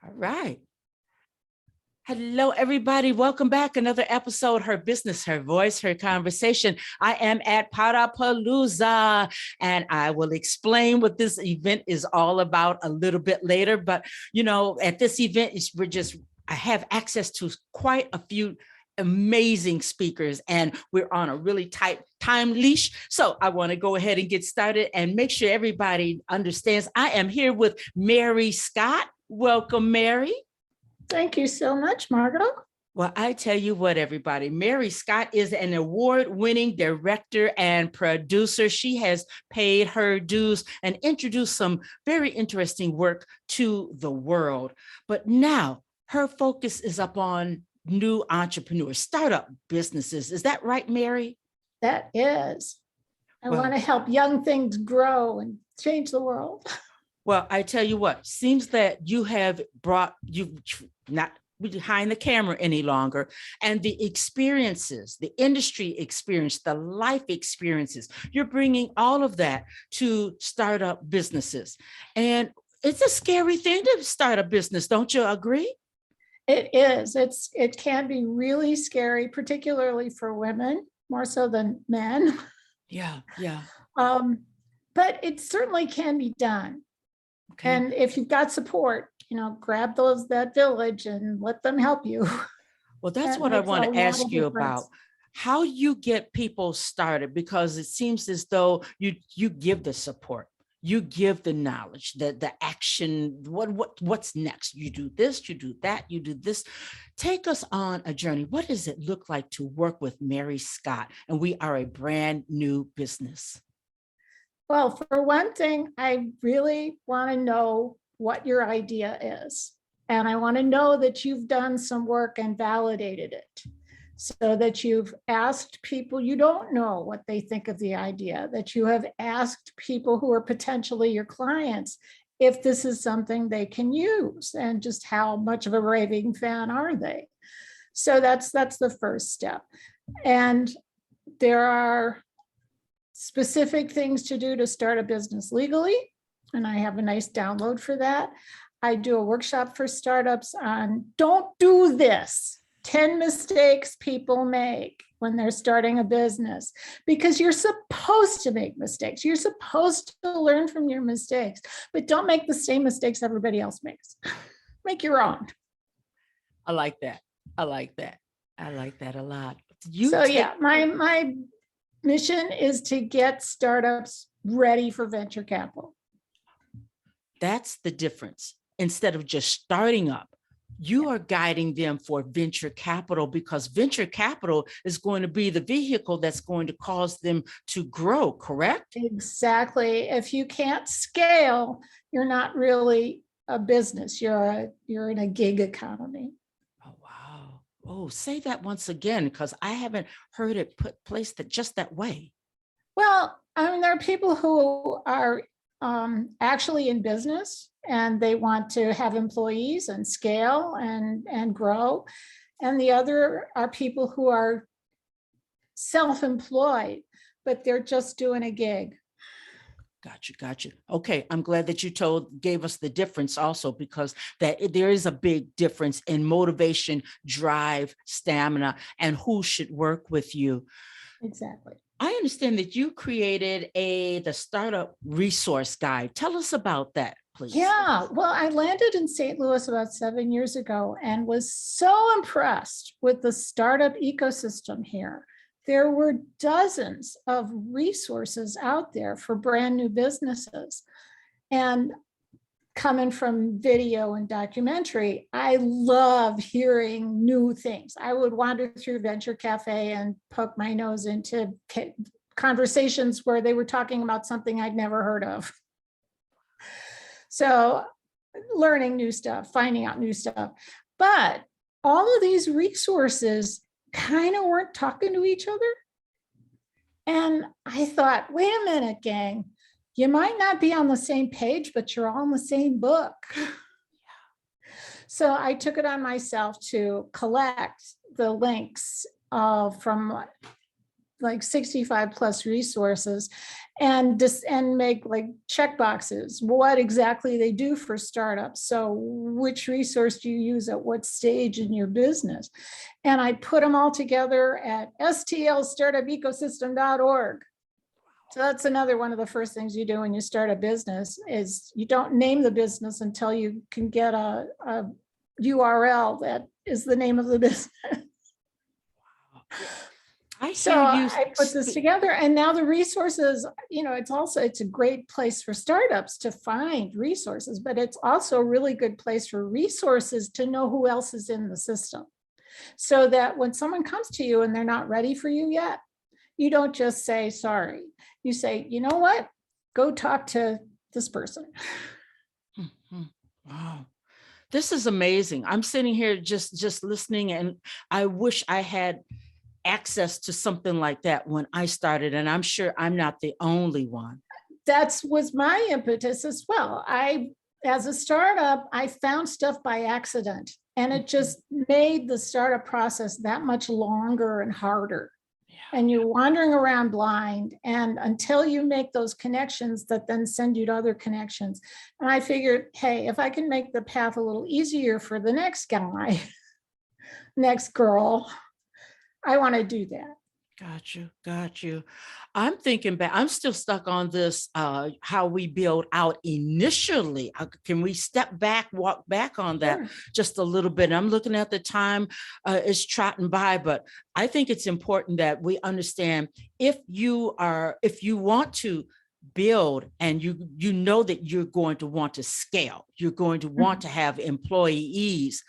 All right. Hello, everybody. Welcome back. Another episode, Her Business, Her Voice, Her Conversation. I am at Potapalooza, and I will explain what this event is all about a little bit later. But, at this event, I have access to quite a few amazing speakers, and we're on a really tight time leash. So I want to go ahead and get started and make sure everybody understands. I am here with Mary Scott. Welcome, Mary. Thank you so much, Margot. Well, I tell you what, everybody, Mary Scott is an award-winning director and producer. She has paid her dues and introduced some very interesting work to the world. But now her focus is upon new entrepreneurs, startup businesses. Is that right, Mary? That is. I want to help young things grow and change the world. Well, I tell you what, seems that you've not behind the camera any longer, and the experiences, the industry experience, the life experiences, you're bringing all of that to startup businesses. And it's a scary thing to start a business. Don't you agree? It is. It can be really scary, particularly for women, more so than men. Yeah. But it certainly can be done. Okay. And if you've got support, grab that village and let them help you. Well, that's what I want to ask you about. How you get people started, because it seems as though you give the support, you give the knowledge, the action, what's next? You do this, you do that, you do this. Take us on a journey. What does it look like to work with Mary Scott? And we are a brand new business. Well, for one thing, I really want to know what your idea is. And I want to know that you've done some work and validated it, so that you've asked people you don't know what they think of the idea, that you have asked people who are potentially your clients if this is something they can use, and just how much of a raving fan are they. So that's the first step. And there are specific things to do to start a business legally, and I have a nice download for that. I do a workshop for startups on don't do this, 10 mistakes people make when they're starting a business, because you're supposed to make mistakes. You're supposed to learn from your mistakes, but don't make the same mistakes everybody else makes. Make your own. I like that. I like that a lot. My mission is to get startups ready for venture capital. That's the difference. Instead of just starting up, you are guiding them for venture capital, because venture capital is going to be the vehicle that's going to cause them to grow, correct? Exactly. If you can't scale, you're not really a business. You're in a gig economy. Oh, wow. Oh, say that once again, because I haven't heard it placed just that way. Well, there are people who are actually in business, and they want to have employees and scale and grow. And the other are people who are self-employed, but they're just doing a gig. Gotcha. Okay, I'm glad that you gave us the difference also, because there is a big difference in motivation, drive, stamina, and who should work with you. Exactly. I understand that you created the Startup Resource Guide. Tell us about that, please. Yeah, well, I landed in St. Louis about 7 years ago and was so impressed with the startup ecosystem here. There were dozens of resources out there for brand new businesses. And coming from video and documentary, I love hearing new things. I would wander through Venture Cafe and poke my nose into conversations where they were talking about something I'd never heard of. So learning new stuff, finding out new stuff. But all of these resources kind of weren't talking to each other. And I thought, wait a minute, gang. You might not be on the same page, but you're all in the same book. Yeah. So I took it on myself to collect the links from like 65 plus resources and make like check boxes, what exactly they do for startups. So which resource do you use at what stage in your business? And I put them all together at stlstartupecosystem.org. So that's another one of the first things you do when you start a business is you don't name the business until you can get a URL that is the name of the business. So I put this together, and now the resources, it's a great place for startups to find resources, but it's also a really good place for resources to know who else is in the system. So that when someone comes to you and they're not ready for you yet, you don't just say, sorry. You say, you know what? Go talk to this person. Wow. This is amazing. I'm sitting here just listening, and I wish I had access to something like that when I started, and I'm sure I'm not the only one. That was my impetus as well. As a startup, I found stuff by accident, and it just made the startup process that much longer and harder. And you're wandering around blind, and until you make those connections that then send you to other connections. And I figured, hey, if I can make the path a little easier for the next guy, next girl, I want to do that. Got you. I'm thinking back, I'm still stuck on this, how we build out initially. Can we step back, walk back on that just a little bit? I'm looking at the time, it's trotting by, but I think it's important that we understand if you want to build and you know that you're going to want to scale, you're going to want to have employees.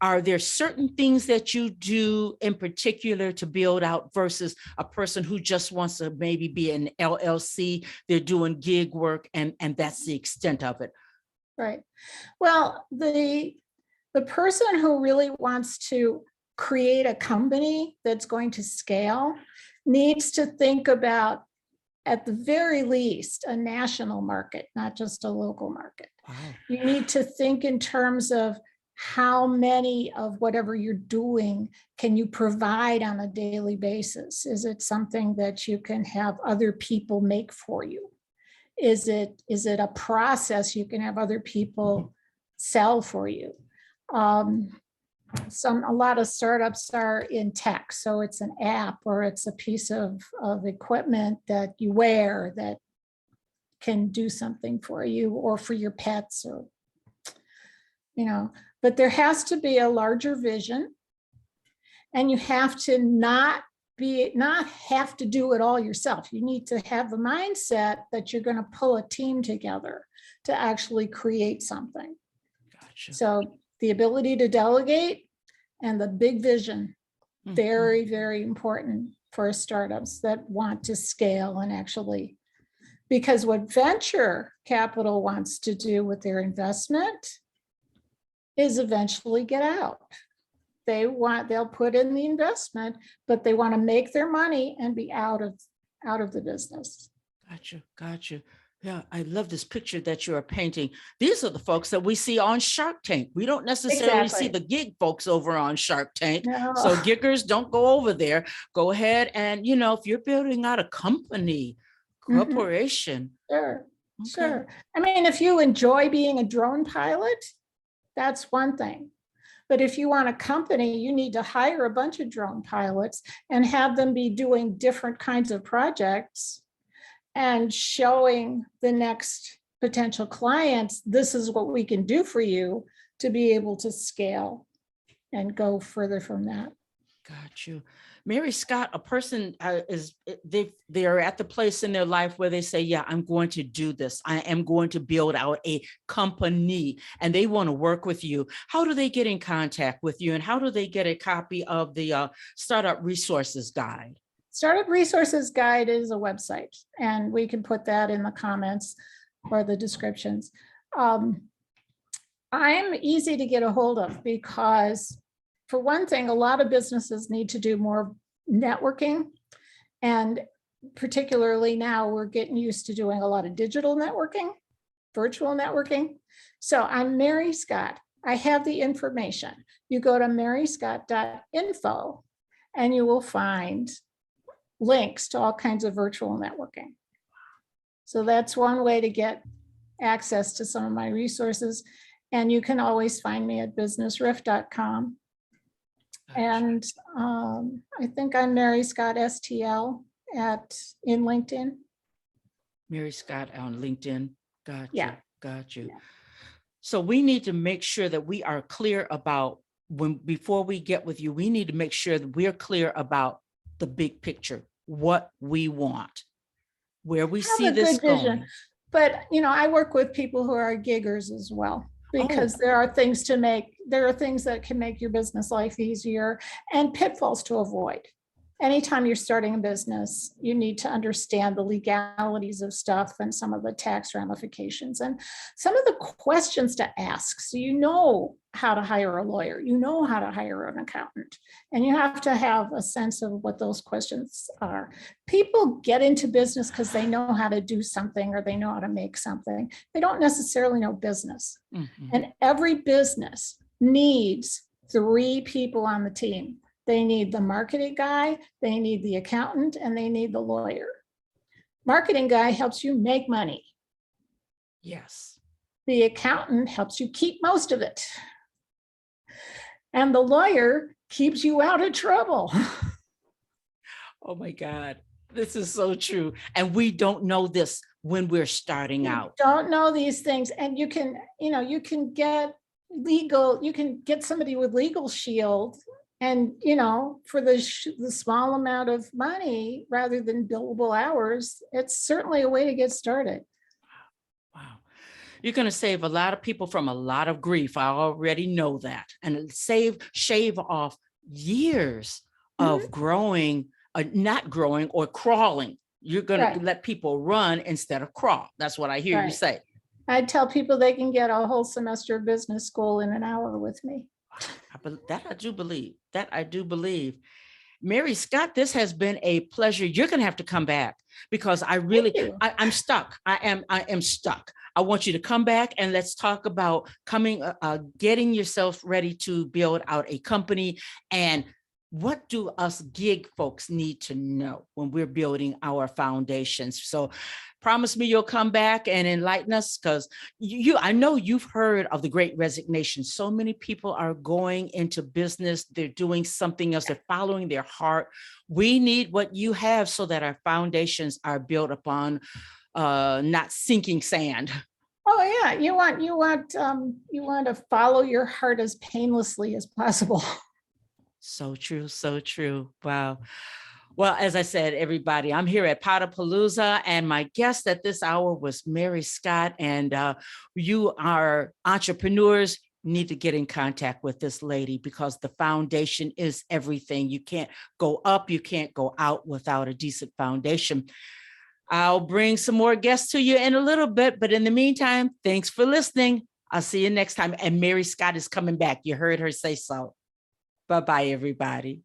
Are there certain things that you do in particular to build out versus a person who just wants to maybe be an LLC, they're doing gig work and that's the extent of it? Right. Well, the person who really wants to create a company that's going to scale needs to think about, at the very least, a national market, not just a local market. Wow. You need to think in terms of how many of whatever you're doing can you provide on a daily basis? Is it something that you can have other people make for you? Is it a process you can have other people sell for you? A lot of startups are in tech, so it's an app or it's a piece of equipment that you wear that can do something for you or for your pets, or but there has to be a larger vision, and you have to not have to do it all yourself. You need to have the mindset that you're going to pull a team together to actually create something. Gotcha. So the ability to delegate and the big vision, very, very important for startups that want to scale and actually, because what venture capital wants to do with their investment is eventually get out. They'll put in the investment, but they want to make their money and be out of the business. Gotcha. Yeah, I love this picture that you're painting. These are the folks that we see on Shark Tank. We don't necessarily see the gig folks over on Shark Tank. No. So giggers, don't go over there. Go ahead and, if you're building out a company, corporation. Sure. I mean, if you enjoy being a drone pilot, that's one thing. But if you want a company, you need to hire a bunch of drone pilots and have them be doing different kinds of projects and showing the next potential clients, this is what we can do for you, to be able to scale and go further from that. Got you. Mary Scott, a person they are at the place in their life where they say, yeah, I'm going to do this. I am going to build out a company, and they want to work with you. How do they get in contact with you, and how do they get a copy of the Startup Resources Guide? Startup Resources Guide is a website, and we can put that in the comments or the descriptions. I'm easy to get a hold of because, for one thing, a lot of businesses need to do more networking. And particularly now, we're getting used to doing a lot of digital networking, virtual networking. So I'm Mary Scott. I have the information. You go to maryscott.info and you will find links to all kinds of virtual networking. So that's one way to get access to some of my resources. And you can always find me at businessriff.com. And I think I'm Mary Scott STL in LinkedIn. Mary Scott on LinkedIn. Got you. Yeah. Got you. Yeah. So we need to make sure that we are clear about before we get with you, we need to make sure that we're clear about the big picture, what we want, where we see this going. But, I work with people who are giggers as well, because there are things that can make your business life easier and pitfalls to avoid. Anytime you're starting a business, you need to understand the legalities of stuff and some of the tax ramifications and some of the questions to ask. So you know how to hire a lawyer, you know how to hire an accountant, and you have to have a sense of what those questions are. People get into business because they know how to do something or they know how to make something. They don't necessarily know business. Mm-hmm. And every business needs 3 people on the team. They need the marketing guy, they need the accountant, and they need the lawyer. Marketing guy helps you make money. Yes. The accountant helps you keep most of it. And the lawyer keeps you out of trouble. Oh my God, this is so true. And we don't know this when we're starting out. Don't know these things. And you can get legal, you can get somebody with Legal Shield. And, for the small amount of money, rather than billable hours, it's certainly a way to get started. Wow. You're going to save a lot of people from a lot of grief. I already know that. And shave off years of growing, not growing or crawling. You're going to let people run instead of crawl. That's what I hear you say. I tell people they can get a whole semester of business school in an hour with me. That I do believe. Mary Scott, this has been a pleasure. You're going to have to come back because I'm stuck. I am stuck. I want you to come back and let's talk about getting yourself ready to build out a company. And what do us gig folks need to know when we're building our foundations? So promise me you'll come back and enlighten us, because I know you've heard of the Great Resignation. So many people are going into business. They're doing something else. They're following their heart. We need what you have so that our foundations are built upon not sinking sand. Oh yeah, you want to follow your heart as painlessly as possible. So true, so true. Wow. Well, as I said, everybody, I'm here at Potapalooza, and my guest at this hour was Mary Scott. And you are entrepreneurs, need to get in contact with this lady because the foundation is everything. You can't go up, you can't go out without a decent foundation. I'll bring some more guests to you in a little bit, but in the meantime, thanks for listening. I'll see you next time. And Mary Scott is coming back. You heard her say so. Bye-bye, everybody.